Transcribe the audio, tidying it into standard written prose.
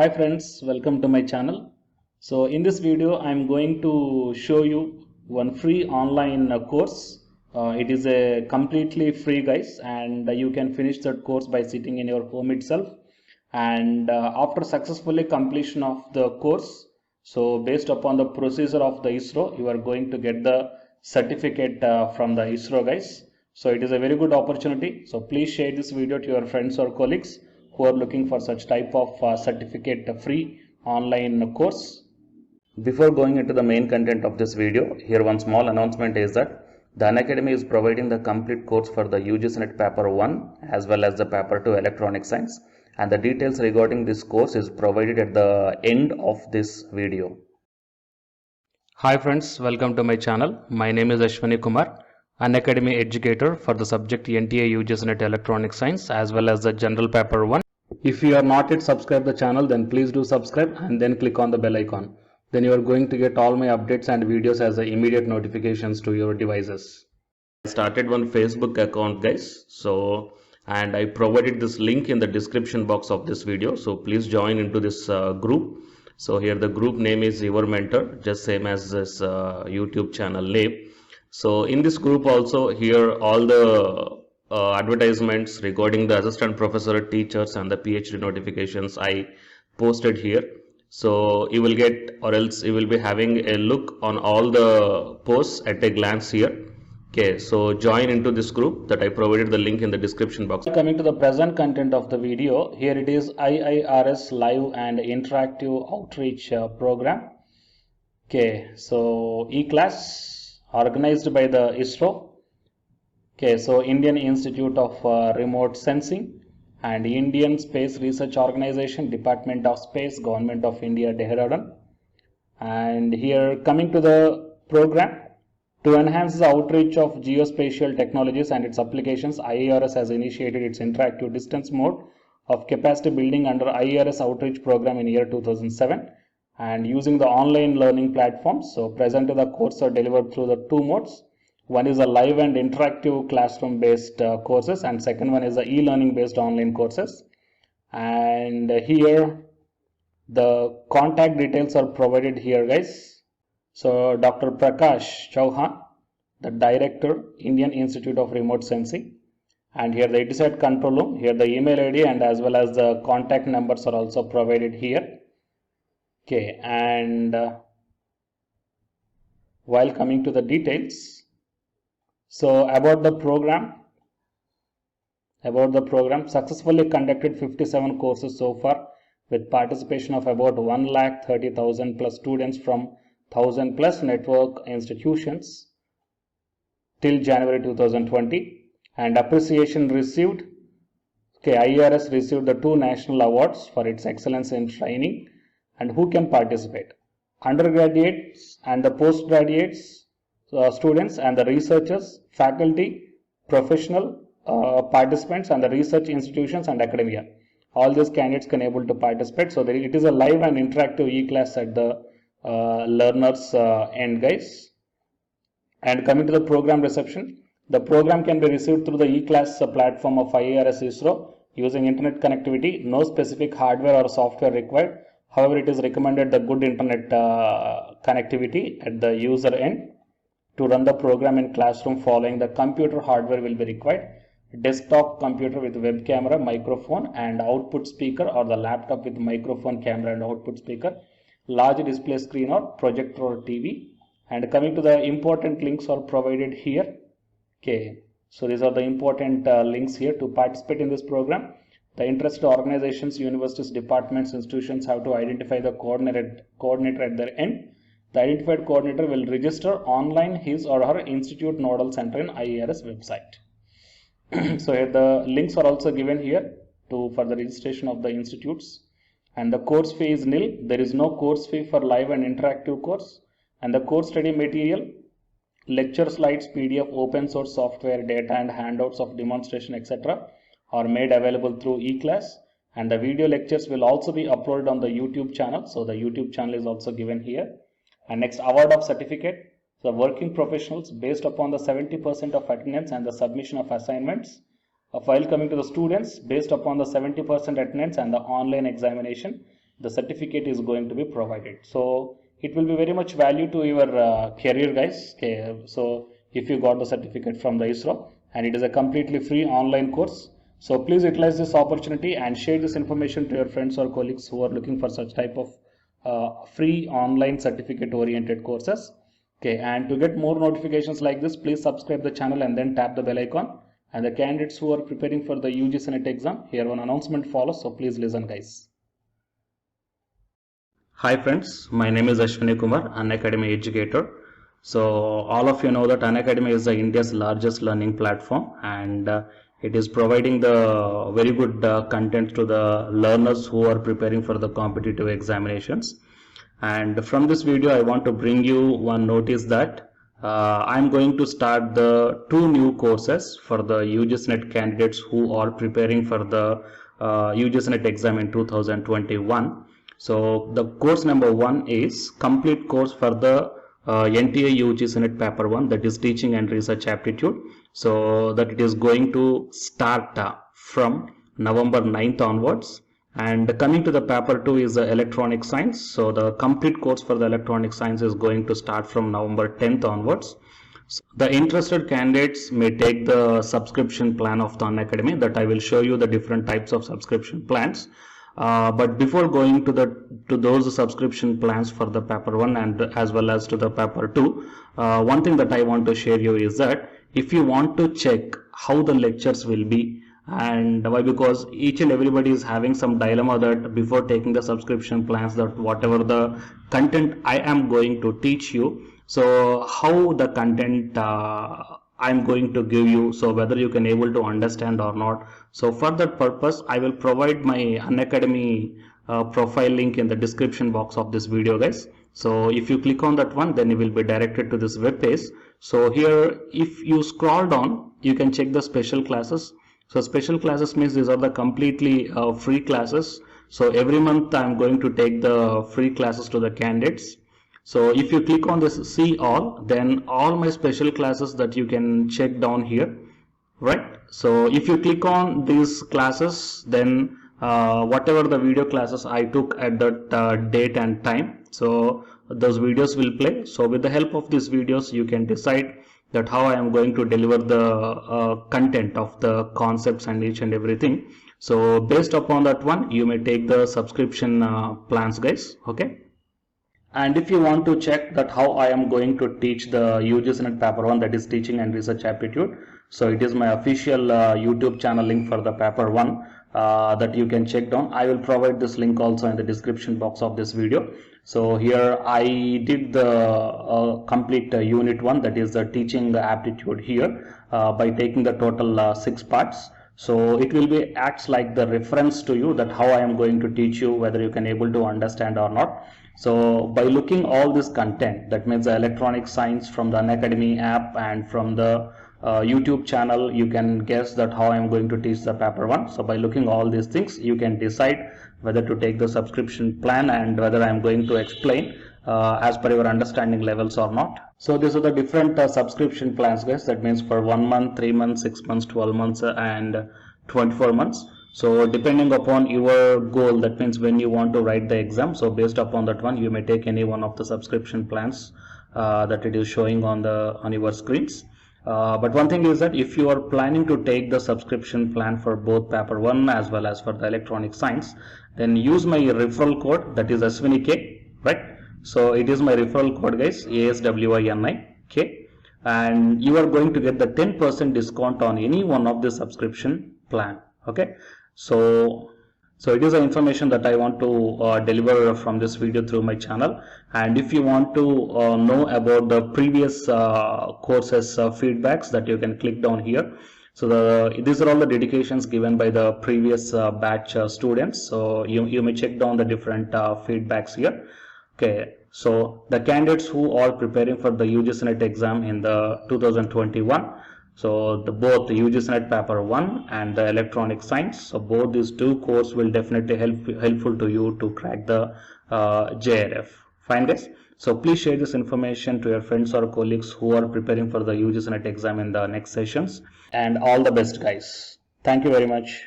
Hi friends, welcome to my channel. So in this video I am going to show you one free online course. It is a completely free guys, and you can finish that course by sitting in your home itself. And after successfully completion of the course, so based upon the procedure of the ISRO, you are going to get the certificate from the ISRO guys. So it is a very good opportunity. So please share this video to your friends or colleagues who are looking for such type of certificate free online course. Before going into the main content of this video, here one small announcement is that the Unacademy is providing the complete course for the UGC NET Paper 1 as well as the Paper 2 Electronic Science, and the details regarding this course is provided at the end of this video. Hi friends, welcome to my channel. My name is Ashwani Kumar, Unacademy educator for the subject NTA UGC NET Electronic Science as well as the General Paper 1. If you are not yet subscribed the channel, then please do subscribe and then click on the bell icon. Then you are going to get all my updates and videos as the immediate notifications to your devices. I started one Facebook account guys, and I provided this link in the description box of this video, so please join into this group. So here the group name is Your Mentor, just same as this YouTube channel name. So in this group also, here all the advertisements regarding the assistant professor, teachers and the PhD notifications I posted here. So you will get, or else you will be having a look on all the posts at a glance here. Okay, so join into this group that I provided the link in the description box. Coming to the present content of the video, here it is IIRS live and interactive outreach program. Okay, so E-class organized by the ISRO. Okay, so Indian Institute of Remote Sensing and Indian Space Research Organization, Department of Space, Government of India, Dehradun. And here coming to the program, to enhance the outreach of geospatial technologies and its applications, IIRS has initiated its interactive distance mode of capacity building under IIRS outreach program in year 2007 and using the online learning platforms. So presently the courses are delivered through the two modes. One is a live and interactive classroom based courses, and second one is the e-learning based online courses. And here the contact details are provided here guys. So Dr. Prakash Chauhan, the director, Indian Institute of Remote Sensing, and here the ETSAT control room, here the email ID and as well as the contact numbers are also provided here. Okay, and while coming to the details, so about the program, successfully conducted 57 courses so far with participation of about 1,30,000 plus students from 1,000 plus network institutions till January 2020, and appreciation received. Okay, IIRS received the 2 national awards for its excellence in training. And who can participate? Undergraduates and the postgraduates, students and the researchers, faculty, professional participants and the research institutions and academia. All these candidates can able to participate. So it is a live and interactive e-class at the learners end guys. And coming to the program reception, the program can be received through the e-class platform of IIRS ISRO using internet connectivity. No specific hardware or software required. However, it is recommended the good internet connectivity at the user end to run the program in classroom. Following the computer hardware will be required. Desktop computer with web camera, microphone and output speaker, or the laptop with microphone, camera and output speaker, large display screen or projector or TV. And coming to the important links are provided here. Okay, so these are the important links here to participate in this program. The interested organizations, universities, departments, institutions have to identify the coordinator at their end. The identified coordinator will register online his or her institute nodal center in IIRS website. So here the links are also given here for the registration of the institutes. And the course fee is nil. There is no course fee for live and interactive course. And the course study material, lecture slides, PDF, open source software, data and handouts of demonstration, etc. are made available through e-class, and the video lectures will also be uploaded on the YouTube channel. So the YouTube channel is also given here. And next, award of certificate. So working professionals, based upon the 70% of attendance and the submission of assignments. While coming to the students, based upon the 70% attendance and the online examination, the certificate is going to be provided. So it will be very much value to your career, guys. Okay, so if you got the certificate from the ISRO, and it is a completely free online course, so please utilize this opportunity and share this information to your friends or colleagues who are looking for such type of free online certificate oriented courses. Okay, and to get more notifications like this, please subscribe the channel and then tap the bell icon. And the candidates who are preparing for the UGC NET exam, here one announcement follows, so please listen, guys. Hi friends, my name is Ashwini Kumar, Unacademy educator. So all of you know that Unacademy is India's largest learning platform, and it is providing the very good content to the learners who are preparing for the competitive examinations. And from this video I want to bring you one notice that I'm going to start the 2 new courses for the UGC NET candidates who are preparing for the UGC NET exam in 2021. So the course number 1 is complete course for the NTA UGC NET paper 1, that is teaching and research aptitude. So that it is going to start from November 9th onwards. And coming to the paper 2 is electronic science. So the complete course for the electronic science is going to start from November 10th onwards. So the interested candidates may take the subscription plan of the Unacademy, that I will show you the different types of subscription plans. But before going to those subscription plans for the paper 1 and as well as to the paper 2, one thing that I want to share you is that if you want to check how the lectures will be, and why, because each and everybody is having some dilemma that before taking the subscription plans, that whatever the content I am going to teach you, so how the content I'm going to give you, so whether you can able to understand or not. So for that purpose I will provide my Unacademy profile link in the description box of this video, guys. So if you click on that one, then you will be directed to this web page. So here if you scroll down, you can check the special classes. So special classes means these are the completely free classes. So every month I'm going to take the free classes to the candidates. So if you click on this see all, then all my special classes that you can check down here, right? So if you click on these classes, then whatever the video classes I took at that date and time, so those videos will play. So with the help of these videos you can decide that how I am going to deliver the content of the concepts and each and everything. So based upon that one, you may take the subscription plans, guys. Okay. And if you want to check that how I am going to teach the UGC NET paper 1, that is teaching and research aptitude, so it is my official YouTube channel link for the paper 1 that you can check down. I will provide this link also in the description box of this video. So here I did the complete unit 1, that is the teaching aptitude here by taking the total 6 parts. So it will be acts like the reference to you that how I am going to teach you, whether you can able to understand or not. So by looking all this content, that means the electronic science from the Unacademy app and from the YouTube channel, you can guess that how I am going to teach the paper 1. So by looking all these things, you can decide whether to take the subscription plan and whether I am going to explain as per your understanding levels or not. So these are the different subscription plans, guys. That means for 1 month, 3 months, 6 months, 12 months and 24 months. So depending upon your goal, that means when you want to write the exam, so based upon that one, you may take any one of the subscription plans that it is showing on your screens. But one thing is that if you are planning to take the subscription plan for both paper 1 as well as for the electronic science, then use my referral code, that is ASWINIK, right? So it is my referral code, guys, ASWINIK, and you are going to get the 10% discount on any one of the subscription plan. Okay, so it is the information that I want to deliver from this video through my channel. And if you want to know about the previous courses feedbacks, that you can click down here. So these are all the dedications given by the previous batch students. So you may check down the different feedbacks here. Okay, so the candidates who are preparing for the UGC NET exam in the 2021, so both the UGC NET paper 1 and the electronic science, so both these 2 courses will definitely helpful to you to crack the JRF. Fine, guys. So please share this information to your friends or colleagues who are preparing for the UGC NET exam in the next sessions. And all the best, guys. Thank you very much.